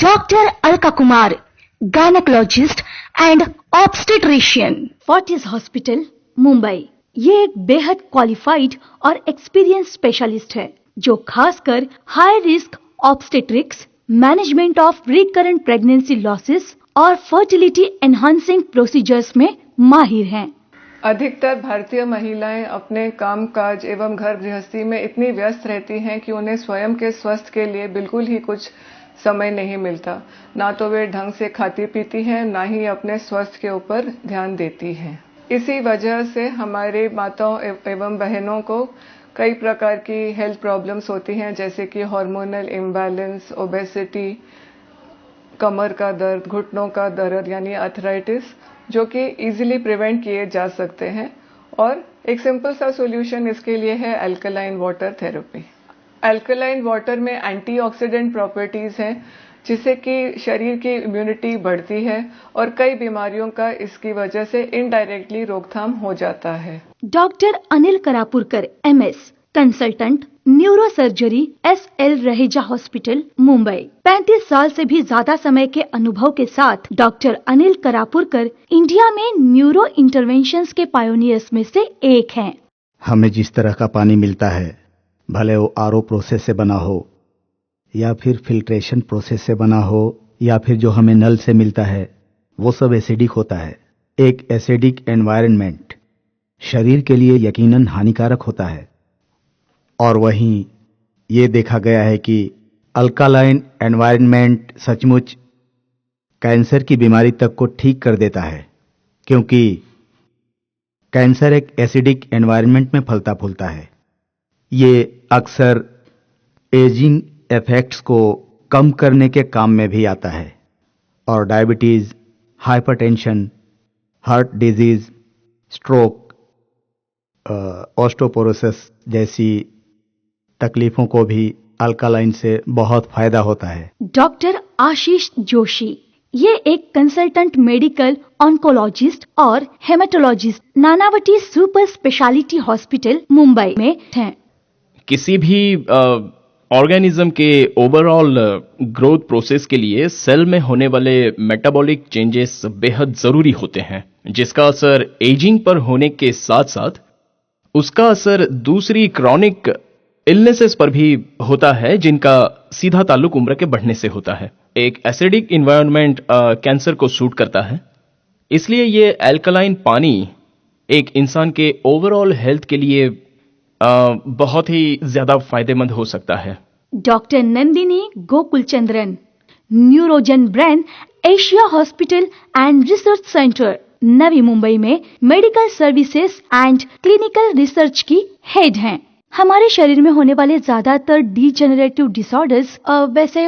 Dr. Alka Kumar, gynecologist and obstetrician, Fortis Hospital, Mumbai. ये एक बेहद क्वालिफाइड और एक्सपीरियंस स्पेशलिस्ट है जो खासकर high risk obstetrics, management of recurrent pregnancy losses और फर्टिलिटी एनहांसिंग प्रोसीजर्स में माहिर हैं। अधिकतर भारतीय महिलाएं अपने कामकाज एवं घर गृहस्थी में इतनी व्यस्त रहती हैं कि उन्हें स्वयं के स्वास्थ्य के लिए बिल्कुल ही कुछ समय नहीं मिलता। ना तो वे ढंग से खाती पीती हैं, ना ही अपने स्वास्थ्य के ऊपर ध्यान देती हैं। इसी वजह से हमारी माताओं एवं बहनों को कई प्रकार की हेल्थ प्रॉब्लम्स होती हैं, जैसे कि हार्मोनल इम्बैलेंस, ओबेसिटी, कमर का दर्द, घुटनों का दर्द यानी आर्थराइटिस, जो कि इजीली प्रिवेंट किए जा सकते हैं। और एक सिंपल सा सॉल्यूशन इसके लिए है alkaline water therapy. Alkaline water में एंटीऑक्सीडेंट प्रॉपर्टीज हैं, जिससे कि शरीर की इम्यूनिटी बढ़ती है और कई बीमारियों का इसकी वजह से इनडायरेक्टली रोकथाम हो जाता है। Doctor Anil Karapurkar, MS, consultant neuro surgery, SL Raheja hospital, Mumbai. 35 साल से भी ज्यादा समय के अनुभव के साथ डॉक्टर अनिल करापुरकर इंडिया में न्यूरो इंटरवेंशंस के पायोनियर्स में से एक हैं। हमें जिस तरह का पानी मिलता है, भले वो RO प्रोसेस से बना हो या फिर फिल्ट्रेशन प्रोसेस से बना हो या फिर जो हमें नल से मिलता है, वो सब एसिडिक होता है। एक एसिडिक एनवायरनमेंट शरीर के लिए यकीनन हानिकारक होता है। और वहीं ये देखा गया है कि अल्कालाइन एनवायरनमेंट सचमुच कैंसर की बीमारी तक को ठीक कर देता है, क्योंकि कैंसर एक एसिडिक एनवायरनमेंट में फलता फूलता है। ये अक्सर एजिंग इफेक्ट्स को कम करने के काम में भी आता है और diabetes, hypertension, heart disease, stroke, osteoporosis जैसी तकलीफों को भी अल्कालाइन से बहुत फायदा होता है। डॉक्टर आशीष जोशी, ये एक कंसल्टेंट मेडिकल ऑन्कोलॉजिस्ट और haematologist Nanavati super speciality hospital, Mumbai में हैं। किसी भी ऑर्गेनिज्म के ओवरऑल ग्रोथ प्रोसेस के लिए सेल में होने वाले मेटाबॉलिक चेंजेस बेहद जरूरी होते हैं, जिसका असर एजिंग पर होने के साथ साथ उसका असर दूसरी क्रॉनिक इलनेसेस पर भी होता है, जिनका सीधा ताल्लुक उम्र के बढ़ने से होता है। एक एसिडिक इन्वायरमेंट कैंसर को सूट करता है, इसलिए ये अल्कलाइन पानी एक इंसान के ओवरऑल हेल्थ के लिए बहुत ही ज्यादा फायदेमंद हो सकता है। Doctor Nandini Gokulchandran, neurogen brand Asia hospital and research centre, Navi Mumbai में medical services and clinical research की हेड हैं। हमारे शरीर में होने वाले ज्यादातर डीजेनरेटिव डिसऑर्डर्स वैसे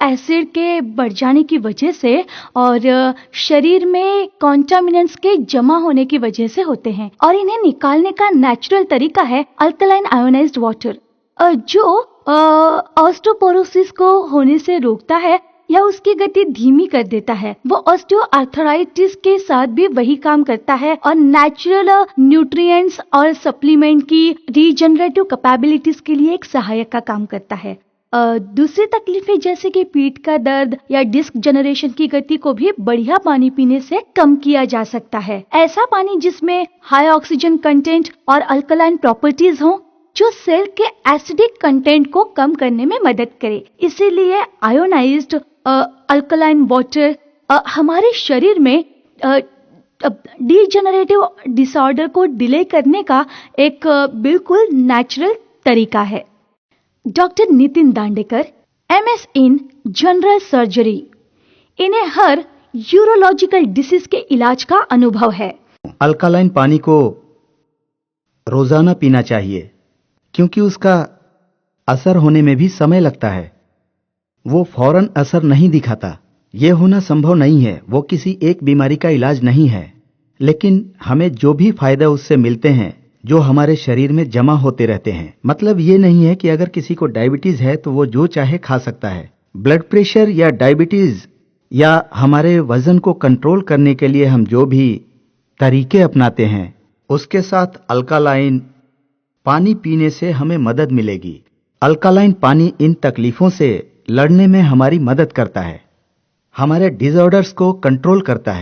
एसिड के बढ़ जाने की वजह से और शरीर में कॉन्टामिनेंट्स के जमा होने की वजह से होते हैं, और इन्हें निकालने का नेचुरल तरीका है अल्कलाइन आयोनाइज्ड वाटर, जो ऑस्टियोपोरोसिस को होने से रोकता है या उसकी गति धीमी कर देता है। वो ऑस्टियोआर्थराइटिस के साथ भी वही काम करता है और नेचुरल न्यूट्रिएंट्स और सप्लीमेंट की रीजनरेटिव कैपेबिलिटीज के लिए एक सहायक का काम करता है। दूसरी तकलीफें जैसे कि पीठ का दर्द या डिस्क जनरेशन की गति को भी बढ़िया पानी पीने से कम किया जा सकता है। ऐसा पानी जिसमें हाई ऑक्सीजन कंटेंट और अल्कलाइन प्रॉपर्टीज हो, जो सेल के एसिडिक कंटेंट को कम करने में मदद करे। इसीलिए आयोनाइज्ड अल्कलाइन वाटर हमारे शरीर में डीजेनरेटिव डिसऑर्डर को डिले करने का एक बिल्कुल नेचुरल तरीका है। Doctor Nitin Dandekar, MS in general surgery, इन्हें हर यूरोलॉजिकल डिसीज के इलाज का अनुभव है। अल्कालाइन पानी को रोजाना पीना चाहिए, क्योंकि उसका असर होने में भी समय लगता है। वो फौरन असर नहीं दिखाता, ये होना संभव नहीं है। वो किसी एक बीमारी का इलाज नहीं है, लेकिन हमें जो भी फायदा उससे मिलते हैं, जो हमारे शरीर में जमा होते रहते हैं। मतलब ये नहीं है कि अगर किसी को डायबिटीज है तो वो जो चाहे खा सकता है। ब्लड प्रेशर या डायबिटीज या हमारे वजन को कंट्रोल करने के लिए हम जो भी तरीके अपनाते हैं, उसके साथ अल्कालाइन पानी पीने से हमें मदद मिलेगी। अल्कालाइन पानी इन तकलीफों से लड़ने में हमारी मदद करता है। हमारे डिसऑर्डर्स को कंट्रोल करता है।